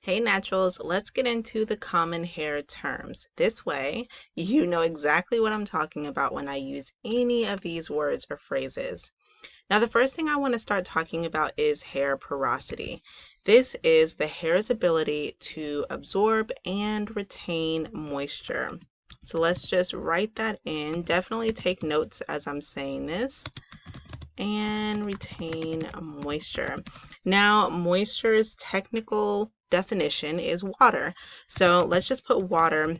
Hey Naturals, let's get into the common hair terms. This way, you know exactly what I'm talking about when I use any of these words or phrases. Now, the first thing I want to start talking about is hair porosity. This is the hair's ability to absorb and retain moisture. So let's just write that in. Definitely take notes as I'm saying this. And retain moisture. Now, moisture's technical definition is water. So let's just put water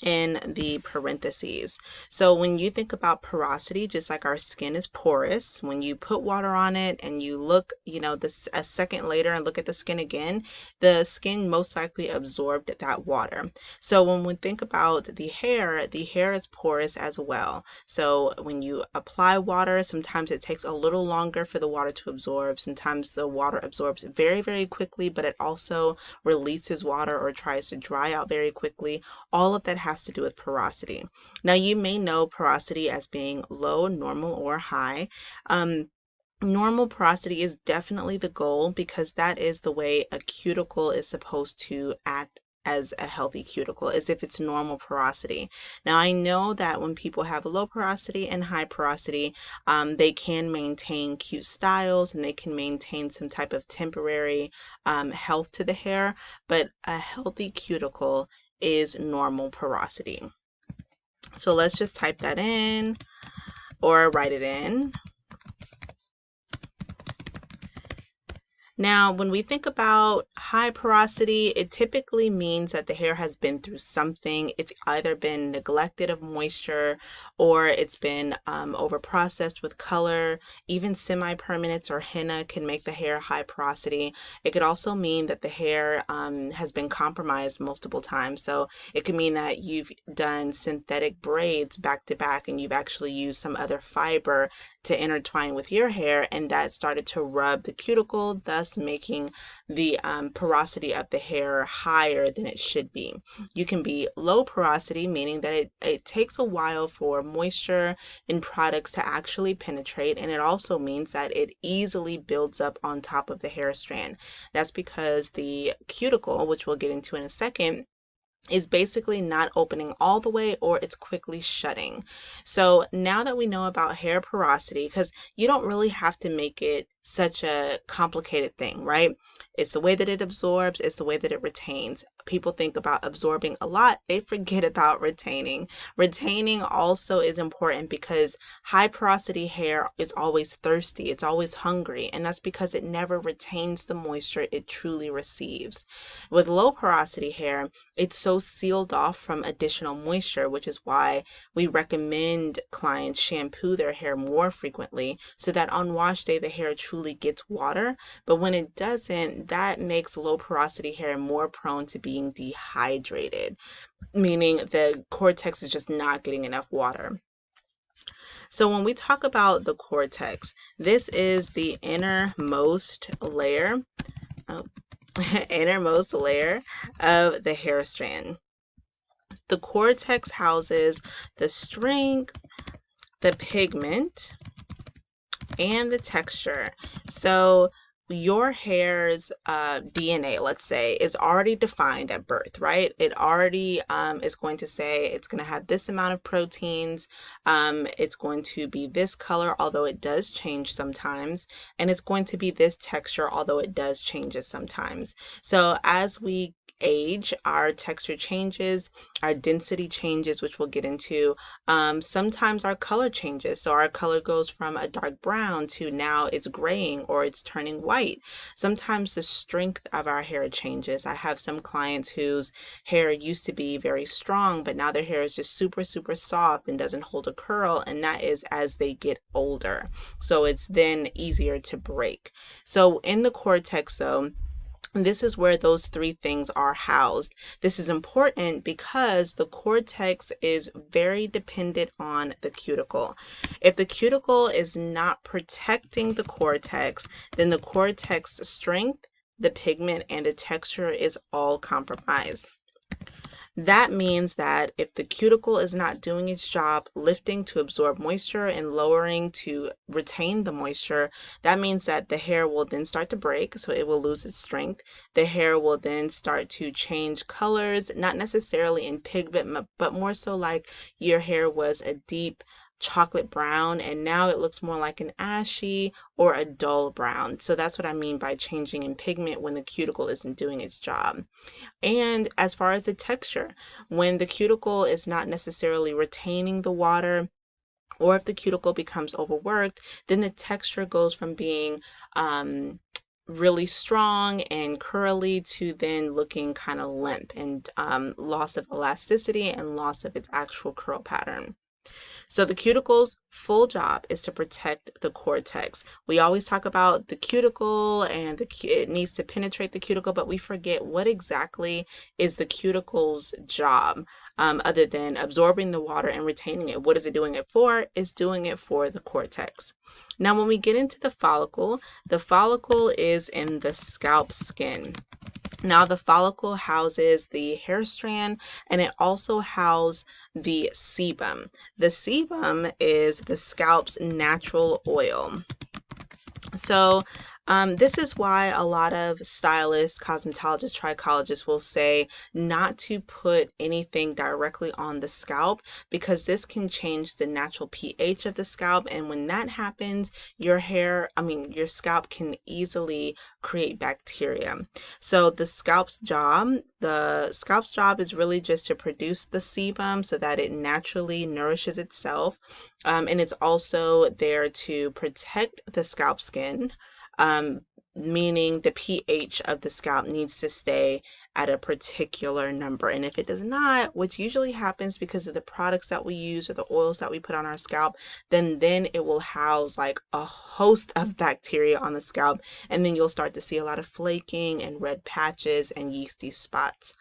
in the parentheses. So when you think about porosity, just like our skin is porous, when you put water on it and you look, this a second later and look at the skin again, the skin most likely absorbed that water. So when we think about the hair is porous as well. So when you apply water, sometimes it takes a little longer for the water to absorb. Sometimes the water absorbs very, very quickly, but it also releases water or tries to dry out very quickly. All of that has to do with porosity. Now, you may know porosity as being low, normal, or high. Normal porosity is definitely the goal because that is the way a cuticle is supposed to act as a healthy cuticle, as if it's normal porosity. Now, I know that when people have low porosity and high porosity, they can maintain cute styles and they can maintain some type of temporary health to the hair, but a healthy cuticle is normal porosity. So let's just type that in or write it in. Now, when we think about high porosity, it typically means that the hair has been through something. It's either been neglected of moisture or it's been over-processed with color. Even semi-permanents or henna can make the hair high porosity. It could also mean that the hair has been compromised multiple times. So it could mean that you've done synthetic braids back to back and you've actually used some other fiber to intertwine with your hair, and that started to rub the cuticle, thus making the porosity of the hair higher than it should be. You can be low porosity, meaning that it takes a while for moisture in products to actually penetrate, and it also means that it easily builds up on top of the hair strand. That's because the cuticle, which we'll get into in a second, is basically not opening all the way or it's quickly shutting. So now that we know about hair porosity, because you don't really have to make it such a complicated thing, right? It's the way that it absorbs, it's the way that it retains. People think about absorbing a lot, they forget about retaining. Retaining also is important because high porosity hair is always thirsty, it's always hungry, and that's because it never retains the moisture it truly receives. With low porosity hair, it's so sealed off from additional moisture, which is why we recommend clients shampoo their hair more frequently so that on wash day the hair truly gets water. But when it doesn't, that makes low porosity hair more prone to being dehydrated, meaning the cortex is just not getting enough water. So when we talk about the cortex, this is the innermost layer. Oh, innermost layer of the hair strand. The cortex houses the strength, the pigment, and the texture. So your hair's DNA, let's say, is already defined at birth, right? It already is going to say it's going to have this amount of proteins, it's going to be this color, although it does change sometimes, and it's going to be this texture, although it does change sometimes. So as we age, our texture changes, our density changes, which we'll get into. Sometimes our color changes. So our color goes from a dark brown to now it's graying or it's turning white. Sometimes the strength of our hair changes. I have some clients whose hair used to be very strong, but now their hair is just super, super soft and doesn't hold a curl, and that is as they get older. So it's then easier to break. So in the cortex, though, this is where those three things are housed. This is important because the cortex is very dependent on the cuticle. If the cuticle is not protecting the cortex, then the cortex strength, the pigment, and the texture is all compromised. That means that if the cuticle is not doing its job lifting to absorb moisture and lowering to retain the moisture, that means that the hair will then start to break, so it will lose its strength. The hair will then start to change colors, not necessarily in pigment, but more so like your hair was a deep chocolate brown and now it looks more like an ashy or a dull brown. So that's what I mean by changing in pigment when the cuticle isn't doing its job. And as far as the texture, when the cuticle is not necessarily retaining the water, or if the cuticle becomes overworked, then the texture goes from being really strong and curly to then looking kind of limp and loss of elasticity and loss of its actual curl pattern. So the cuticle's full job is to protect the cortex. We always talk about the cuticle and it needs to penetrate the cuticle, but we forget what exactly is the cuticle's job other than absorbing the water and retaining it. What is it doing it for? It's doing it for the cortex. Now, when we get into the follicle is in the scalp skin. Now, the follicle houses the hair strand and it also houses the sebum. The sebum is the scalp's natural oil. So this is why a lot of stylists, cosmetologists, trichologists will say not to put anything directly on the scalp because this can change the natural pH of the scalp. And when that happens, your scalp can easily create bacteria. So the scalp's job is really just to produce the sebum so that it naturally nourishes itself. And it's also there to protect the scalp skin, meaning the pH of the scalp needs to stay at a particular number. And if it does not, which usually happens because of the products that we use or the oils that we put on our scalp, then it will house like a host of bacteria on the scalp. And then you'll start to see a lot of flaking and red patches and yeasty spots.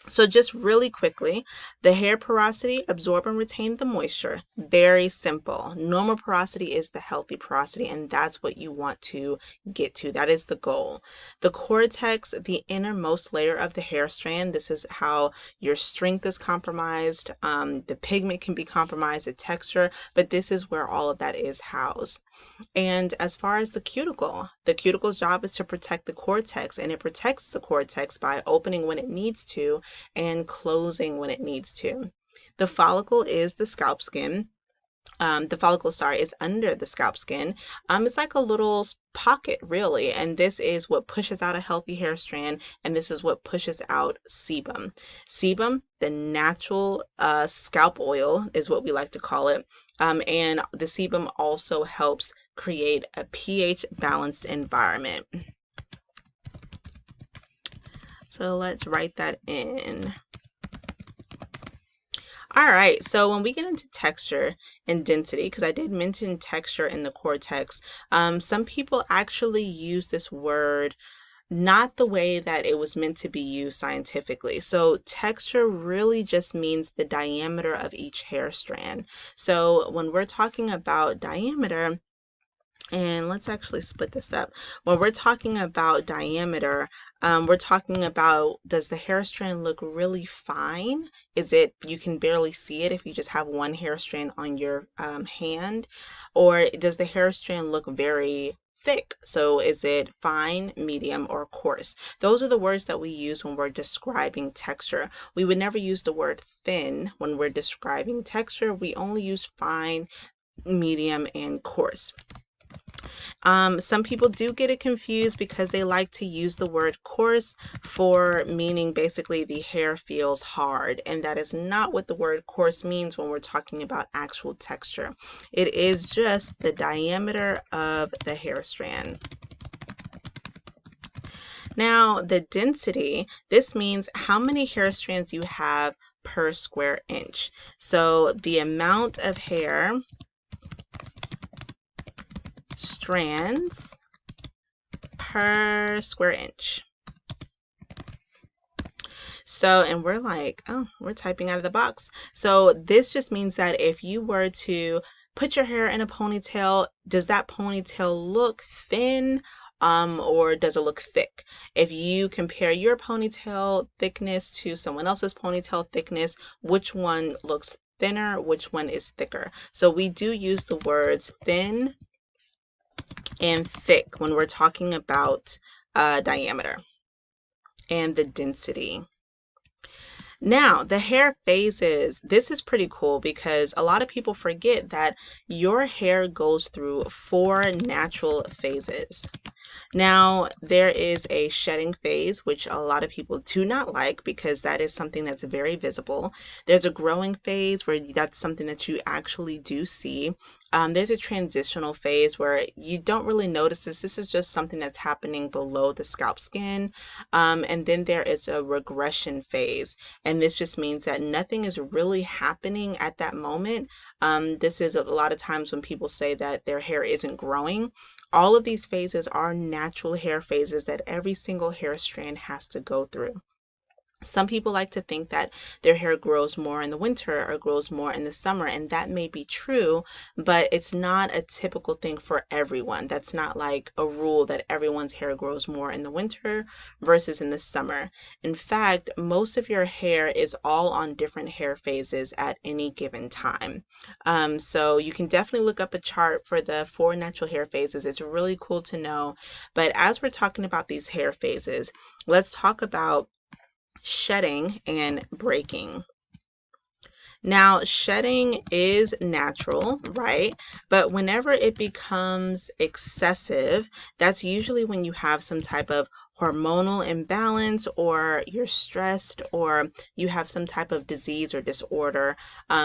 So just really quickly, the hair porosity, absorb and retain the moisture. Very simple. Normal porosity is the healthy porosity, and that's what you want to get to. That is the goal. The cortex, the innermost layer of the hair strand, this is how your strength is compromised. The pigment can be compromised, the texture, but this is where all of that is housed. And as far as the cuticle's job is to protect the cortex, and it protects the cortex by opening when it needs to and closing when it needs to. The follicle is the scalp skin. The follicle, is under the scalp skin. It's like a little pocket, really, and this is what pushes out a healthy hair strand, and this is what pushes out sebum. Sebum, the natural scalp oil, is what we like to call it, and the sebum also helps create a pH balanced environment. So let's write that in. All right, so when we get into texture and density, because I did mention texture in the cortex, some people actually use this word not the way that it was meant to be used scientifically. So texture really just means the diameter of each hair strand. So when we're talking about diameter, and let's actually split this up. When we're talking about diameter, we're talking about, does the hair strand look really fine? You can barely see it if you just have one hair strand on your hand? Or does the hair strand look very thick? So is it fine, medium, or coarse? Those are the words that we use when we're describing texture. We would never use the word thin when we're describing texture. We only use fine, medium, and coarse. Some people do get it confused because they like to use the word coarse for meaning basically the hair feels hard, and that is not what the word coarse means when we're talking about actual texture. It is just the diameter of the hair strand. Now, the density, this means how many hair strands you have per square inch. So the amount of hair strands per square inch. So, and we're like, oh, we're typing out of the box. So this just means that if you were to put your hair in a ponytail, does that ponytail look thin or does it look thick? If you compare your ponytail thickness to someone else's ponytail thickness, which one looks thinner, which one is thicker? So we do use the words thin and thick when we're talking about diameter and the density. Now, the hair phases. This is pretty cool because a lot of people forget that your hair goes through 4 natural phases. Now, there is a shedding phase, which a lot of people do not like because that is something that's very visible. There's a growing phase where that's something that you actually do see. There's a transitional phase where you don't really notice this. This is just something that's happening below the scalp skin. And then there is a regression phase. And this just means that nothing is really happening at that moment. This is a lot of times when people say that their hair isn't growing. All of these phases are natural hair phases that every single hair strand has to go through. Some people like to think that their hair grows more in the winter or grows more in the summer, and that may be true, but it's not a typical thing for everyone. That's not like a rule that everyone's hair grows more in the winter versus in the summer. In fact, most of your hair is all on different hair phases at any given time. So you can definitely look up a chart for the 4 natural hair phases. It's really cool to know. But as we're talking about these hair phases, let's talk about shedding and breaking. Now, shedding is natural, right? But whenever it becomes excessive, that's usually when you have some type of hormonal imbalance, or you're stressed, or you have some type of disease or disorder.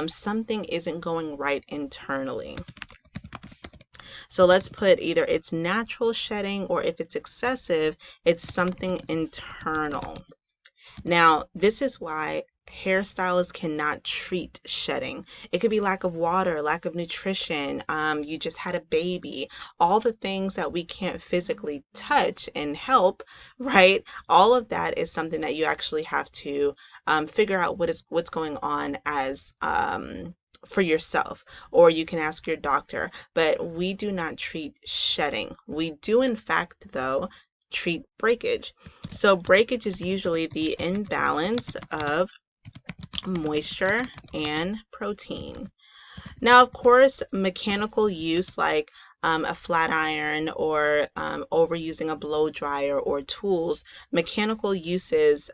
Something isn't going right internally. So let's put either it's natural shedding, or if it's excessive, it's something internal. Now, this is why hairstylists cannot treat shedding. It could be lack of water, lack of nutrition, you just had a baby, all the things that we can't physically touch and help, right? All of that is something that you actually have to figure out what's going on as for yourself, or you can ask your doctor. But we do not treat shedding. We do, in fact, though, treat breakage. So breakage is usually the imbalance of moisture and protein. Now, of course, mechanical use like a flat iron, or overusing a blow dryer or tools, mechanical uses,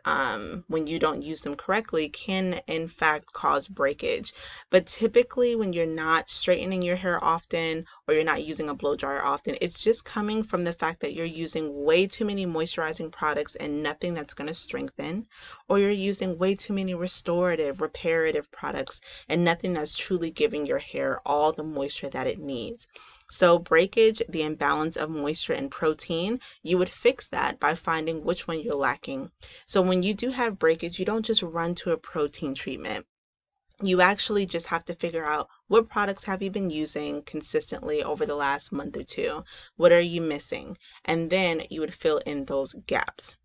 when you don't use them correctly, can in fact cause breakage. But typically, when you're not straightening your hair often, or you're not using a blow dryer often, it's just coming from the fact that you're using way too many moisturizing products and nothing that's going to strengthen, or you're using way too many restorative, reparative products and nothing that's truly giving your hair all the moisture that it needs. So breakage, the imbalance of moisture and protein, you would fix that by finding which one you're lacking. So when you do have breakage, you don't just run to a protein treatment. You actually just have to figure out what products have you been using consistently over the last month or two. What are you missing? And then you would fill in those gaps.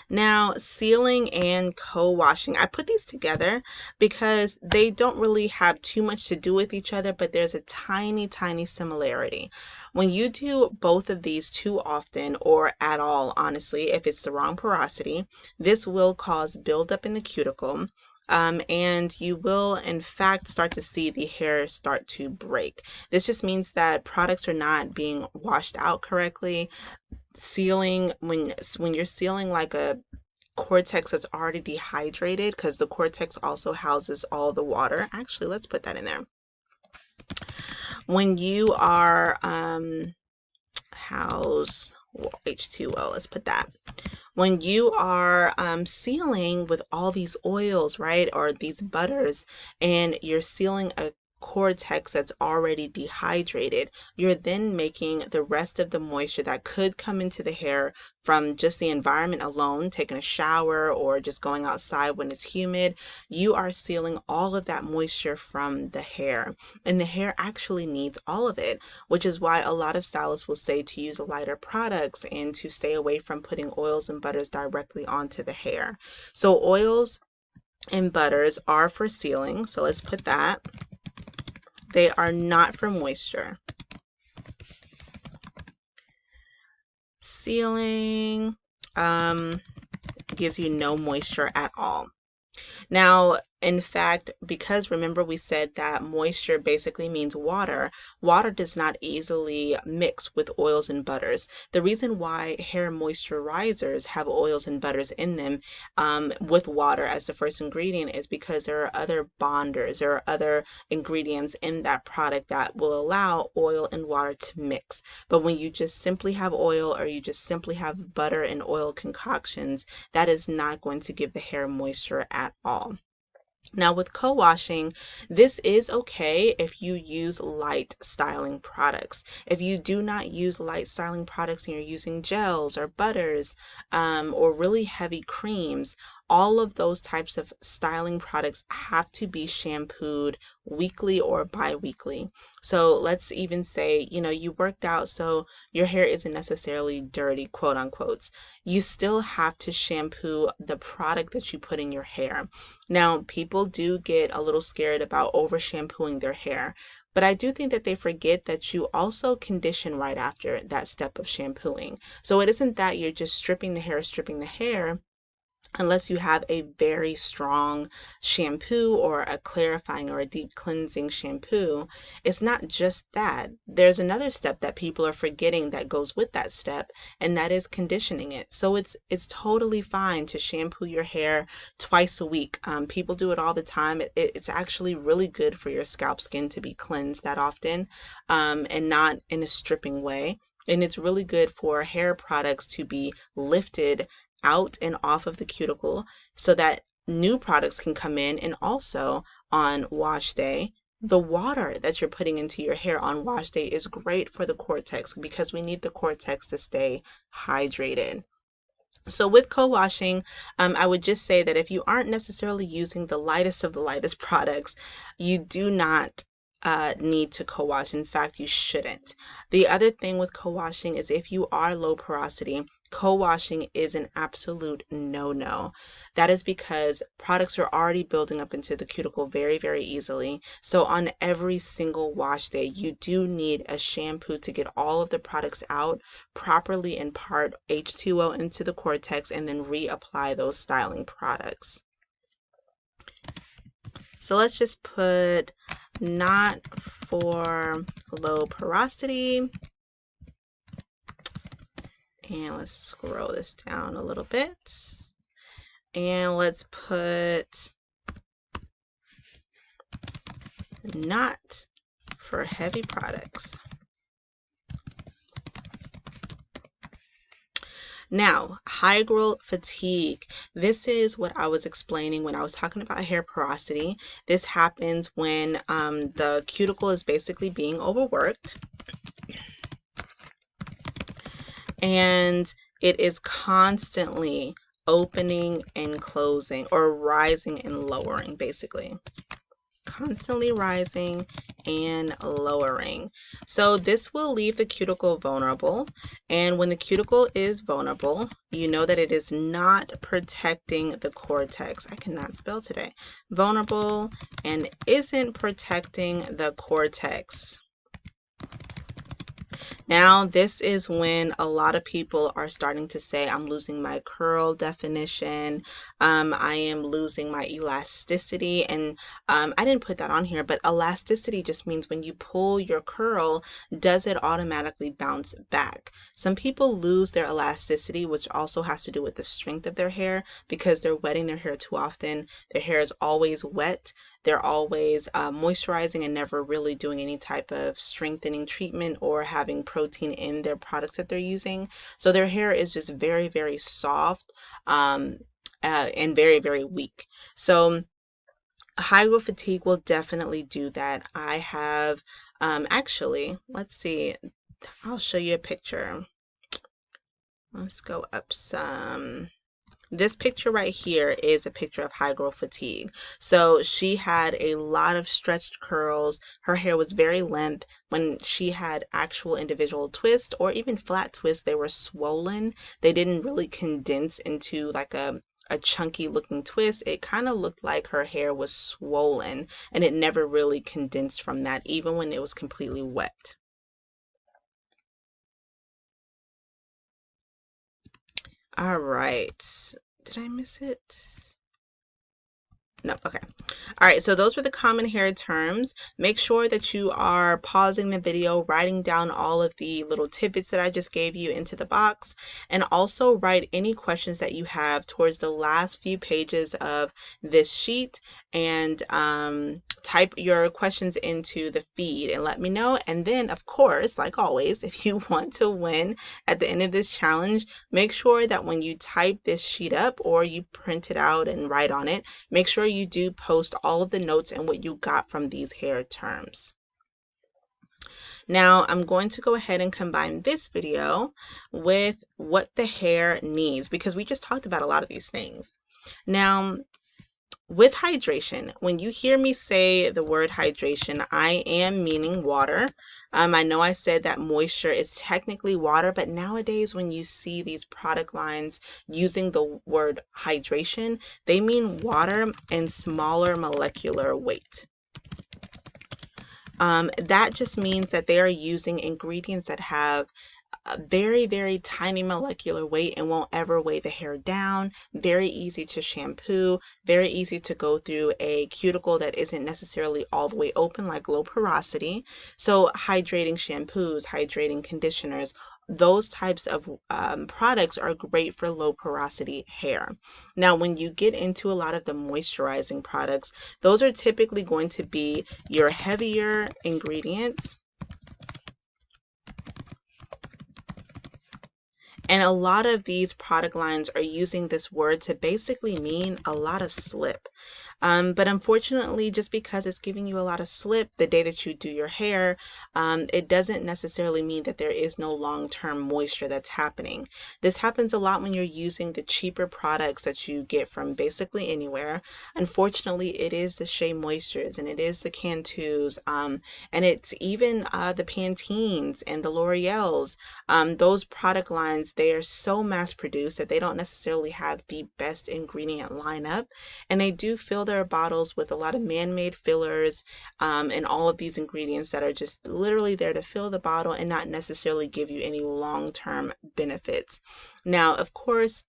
Now, sealing and co-washing, I put these together because they don't really have too much to do with each other, but there's a tiny, tiny similarity. When you do both of these too often, or at all, honestly, if it's the wrong porosity, this will cause buildup in the cuticle. And you will, in fact, start to see the hair start to break. This just means that products are not being washed out correctly. Sealing, when you're sealing like a cortex that's already dehydrated, because the cortex also houses all the water. Actually, let's put that in there. When you are house H2O, let's put that. When you are sealing with all these oils, right, or these butters, and you're sealing a cortex that's already dehydrated, you're then making the rest of the moisture that could come into the hair from just the environment alone, taking a shower or just going outside when it's humid. You are sealing all of that moisture from the hair, and the hair actually needs all of it, which is why a lot of stylists will say to use lighter products and to stay away from putting oils and butters directly onto the hair. So oils and butters are for sealing, so let's put that. They are not for moisture. sealing, gives you no moisture at all. Now, in fact, because remember we said that moisture basically means water, water does not easily mix with oils and butters. The reason why hair moisturizers have oils and butters in them with water as the first ingredient is because there are other bonders, there are other ingredients in that product that will allow oil and water to mix. But when you just simply have oil or you just simply have butter and oil concoctions, that is not going to give the hair moisture at all. Now with co-washing, this is okay if you use light styling products. If you do not use light styling products and you're using gels or butters or really heavy creams, all of those types of styling products have to be shampooed weekly or bi-weekly. So let's even say, you worked out, so your hair isn't necessarily dirty, quote unquote. You still have to shampoo the product that you put in your hair. Now, people do get a little scared about over shampooing their hair, but I do think that they forget that you also condition right after that step of shampooing. So it isn't that you're just stripping the hair, unless you have a very strong shampoo or a clarifying or a deep cleansing shampoo. It's not just that. There's another step that people are forgetting that goes with that step, and that is conditioning it. So it's totally fine to shampoo your hair twice a week. People do it all the time. It's actually really good for your scalp skin to be cleansed that often, and not in a stripping way. And it's really good for hair products to be lifted out and off of the cuticle so that new products can come in. And also on wash day, the water that you're putting into your hair on wash day is great for the cortex because we need the cortex to stay hydrated. So with co-washing, I would just say that if you aren't necessarily using the lightest of the lightest products, you do not need to co-wash. In fact, you shouldn't. The other thing with co-washing is if you are low porosity, co-washing is an absolute no-no. That is because products are already building up into the cuticle very, very easily. So on every single wash day, you do need a shampoo to get all of the products out, properly impart H2O into the cortex, and then reapply those styling products. So let's just put not for low porosity. And let's scroll this down a little bit. And let's put not for heavy products. Now, hygral fatigue. This is what I was explaining when I was talking about hair porosity. This happens when the cuticle is basically being overworked and it is constantly opening and closing, or rising and lowering, basically. Constantly rising and lowering. So this will leave the cuticle vulnerable. And when the cuticle is vulnerable, you know that it is not protecting the cortex. I cannot spell today. Vulnerable and isn't protecting the cortex. Now, this is when a lot of people are starting to say, I'm losing my curl definition, I am losing my elasticity, and I didn't put that on here, but elasticity just means when you pull your curl, does it automatically bounce back? Some people lose their elasticity, which also has to do with the strength of their hair because they're wetting their hair too often. Their hair is always wet. They're always moisturizing and never really doing any type of strengthening treatment or having protein in their products that they're using. So their hair is just very, very soft and very, very weak. So hygral fatigue will definitely do that. I have actually, let's see, I'll show you a picture. Let's go up some. This picture right here is a picture of hygral fatigue. So she had a lot of stretched curls. Her hair was very limp. When she had actual individual twists or even flat twists, they were swollen. They didn't really condense into like a chunky looking twist. It kind of looked like her hair was swollen and it never really condensed from that, even when it was completely wet. All right. Did I miss it? No, okay. All right, so those were the common hair terms. Make sure that you are pausing the video, writing down all of the little tidbits that I just gave you into the box, and also write any questions that you have towards the last few pages of this sheet, and type your questions into the feed and let me know. And then, of course, like always, if you want to win at the end of this challenge, make sure that when you type this sheet up or you print it out and write on it, make sure you do post all of the notes and what you got from these hair terms. Now I'm going to go ahead and combine this video with what the hair needs, because we just talked about a lot of these things. Now, with hydration, when you hear me say the word hydration, I am meaning water. I know I said that moisture is technically water, but nowadays when you see these product lines using the word hydration, they mean water and smaller molecular weight. That just means that they are using ingredients that have a very, very tiny molecular weight and won't ever weigh the hair down. Very easy to shampoo, very easy to go through a cuticle that isn't necessarily all the way open, like low porosity. So hydrating shampoos, hydrating conditioners, those types of products are great for low porosity hair. Now, when you get into a lot of the moisturizing products, those are typically going to be your heavier ingredients. And a lot of these product lines are using this word to basically mean a lot of slip. But unfortunately, just because it's giving you a lot of slip the day that you do your hair, it doesn't necessarily mean that there is no long-term moisture that's happening. This happens a lot when you're using the cheaper products that you get from basically anywhere. Unfortunately, it is the Shea Moistures, and it is the Cantus, and it's even the Pantenes and the L'Oreals. Those product lines, they are so mass produced that they don't necessarily have the best ingredient lineup, and they do fill their bottles with a lot of man-made fillers, and all of these ingredients that are just literally there to fill the bottle and not necessarily give you any long-term benefits. Now, of course,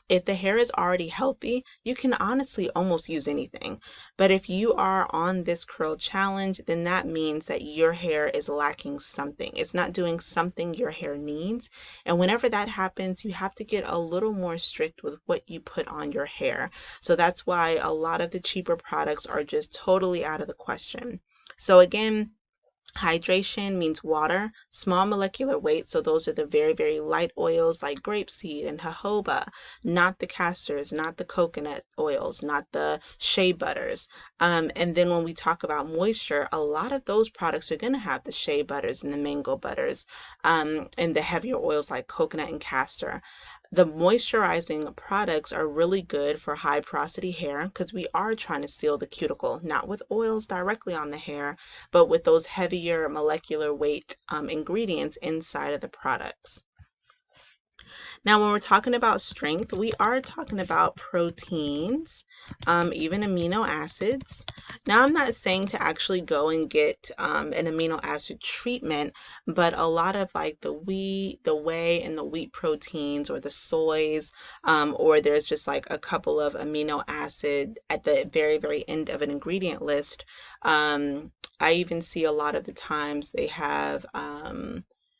if the hair is already healthy, you can honestly almost use anything. But if you are on this curl challenge, then that means that your hair is lacking something. It's not doing something your hair needs. And whenever that happens, you have to get a little more strict with what you put on your hair. So that's why a lot of the cheaper products are just totally out of the question. So again, hydration means water, small molecular weight, so those are the very, very light oils like grapeseed and jojoba, not the castors, not the coconut oils, not the shea butters. And then when we talk about moisture, a lot of those products are going to have the shea butters and the mango butters, and the heavier oils like coconut and castor. The moisturizing products are really good for high porosity hair because we are trying to seal the cuticle, not with oils directly on the hair, but with those heavier molecular weight ingredients inside of the products. Now, when we're talking about strength, we are talking about proteins, even amino acids. Now, I'm not saying to actually go and get an amino acid treatment, but a lot of like the wheat, the whey, and the wheat proteins, or the soys, or there's just like a couple of amino acid at the very, very end of an ingredient list. I even see a lot of the times they have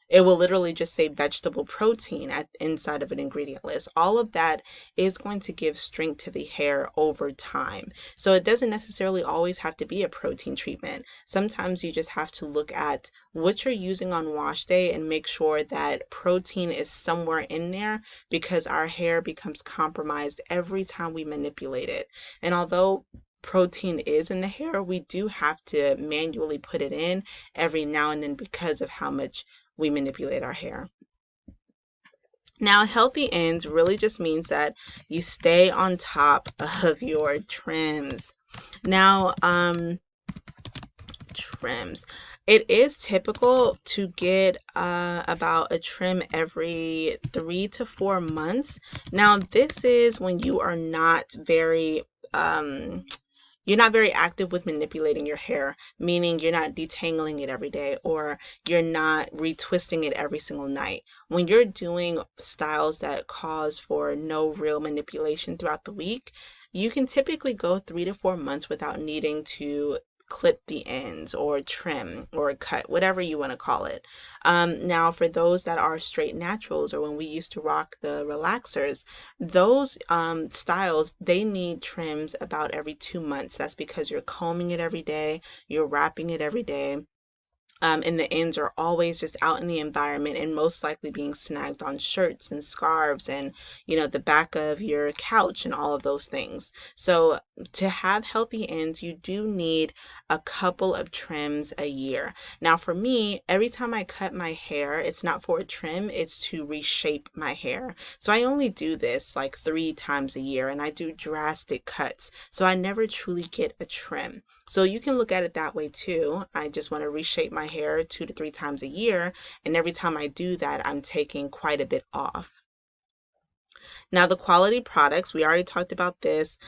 it will literally just say vegetable protein at inside of an ingredient list. All of that is going to give strength to the hair over time. So it doesn't necessarily always have to be a protein treatment. Sometimes you just have to look at what you're using on wash day and make sure that protein is somewhere in there, because our hair becomes compromised every time we manipulate it. And although protein is in the hair, we do have to manually put it in every now and then because of how much we manipulate our hair. Now, healthy ends really just means that you stay on top of your trims. Now, trims. It is typical to get about a trim every 3 to 4 months. Now, this is when you are not very you're not very active with manipulating your hair, meaning you're not detangling it every day or you're not retwisting it every single night. When you're doing styles that cause for no real manipulation throughout the week, you can typically go 3 to 4 months without needing to clip the ends or trim or cut, whatever you want to call it. Now, for those that are straight naturals, or when we used to rock the relaxers, those styles, they need trims about every 2 months. That's because you're combing it every day, you're wrapping it every day, and the ends are always just out in the environment and most likely being snagged on shirts and scarves and, the back of your couch and all of those things. So to have healthy ends, you do need a couple of trims a year. Now, for me, every time I cut my hair, it's not for a trim, it's to reshape my hair. So I only do this like 3 times a year and I do drastic cuts. So I never truly get a trim. So you can look at it that way too. I just want to reshape my hair 2 to 3 times a year, and every time I do that, I'm taking quite a bit off. Now, the quality products, we already talked about this.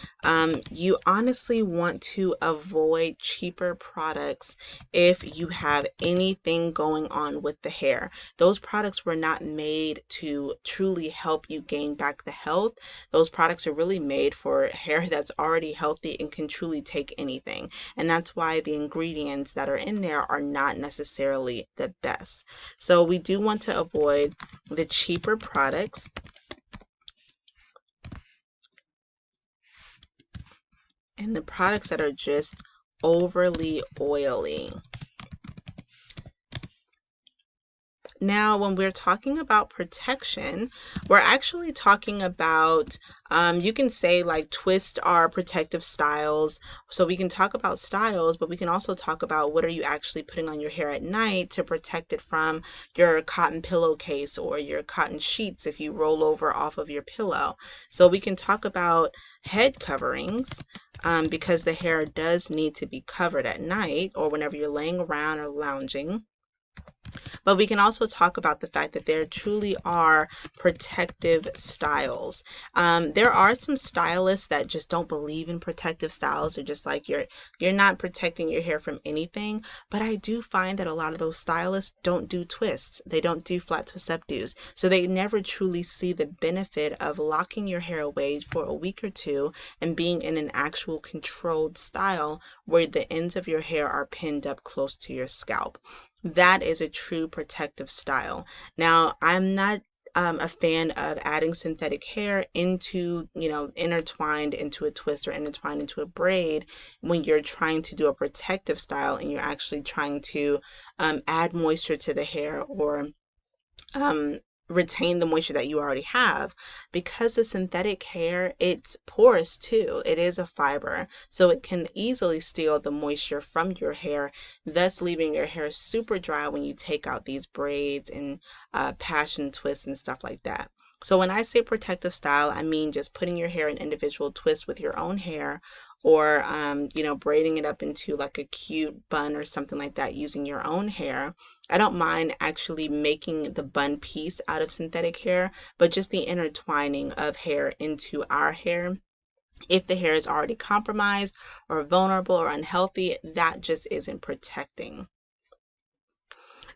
You honestly want to avoid cheaper products if you have anything going on with the hair. Those products were not made to truly help you gain back the health. Those products are really made for hair that's already healthy and can truly take anything. And that's why the ingredients that are in there are not necessarily the best. So we do want to avoid the cheaper products and the products that are just overly oily. Now, when we're talking about protection, we're actually talking about, you can say like twist our protective styles. So we can talk about styles, but we can also talk about what are you actually putting on your hair at night to protect it from your cotton pillowcase or your cotton sheets if you roll over off of your pillow. So we can talk about head coverings. Because the hair does need to be covered at night or whenever you're laying around or lounging. But we can also talk about the fact that there truly are protective styles. There are some stylists that just don't believe in protective styles. They're just like you're not protecting your hair from anything. But I do find that a lot of those stylists don't do twists. They don't do flat twist updos. So they never truly see the benefit of locking your hair away for a week or two and being in an actual controlled style where the ends of your hair are pinned up close to your scalp. That is a true protective style. Now, I'm not a fan of adding synthetic hair into, intertwined into a twist or intertwined into a braid when you're trying to do a protective style and you're actually trying to add moisture to the hair or um, retain the moisture that you already have. Because the synthetic hair, it's porous too. It is a fiber, so it can easily steal the moisture from your hair, thus leaving your hair super dry when you take out these braids and passion twists and stuff like that. So when I say protective style, I mean just putting your hair in individual twists with your own hair or braiding it up into like a cute bun or something like that using your own hair. I don't mind actually making the bun piece out of synthetic hair, but just the intertwining of hair into our hair. If the hair is already compromised or vulnerable or unhealthy, that just isn't protecting.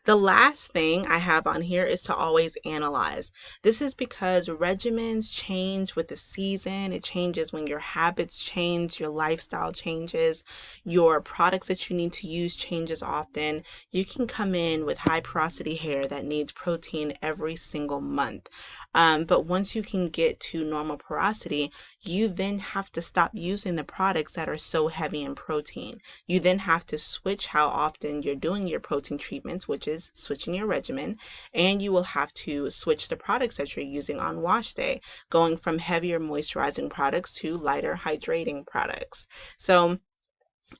The last thing I have on here is to always analyze. This is because regimens change with the season. It changes when your habits change, your lifestyle changes, your products that you need to use changes often. You can come in with high porosity hair that needs protein every single month. But once you can get to normal porosity, you then have to stop using the products that are so heavy in protein. You then have to switch how often you're doing your protein treatments, which is switching your regimen, and you will have to switch the products that you're using on wash day, going from heavier moisturizing products to lighter hydrating products. So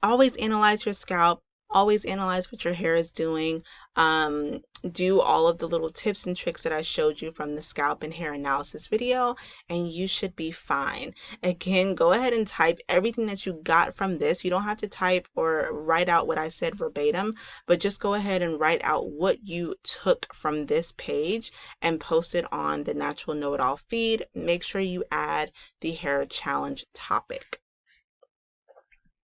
always analyze your scalp, always analyze what your hair is doing. Do all of the little tips and tricks that I showed you from the scalp and hair analysis video, and you should be fine. Again, go ahead and type everything that you got from this. You don't have to type or write out what I said verbatim, but just go ahead and write out what you took from this page and post it on the Natural Know It All feed. Make sure you add the hair challenge topic.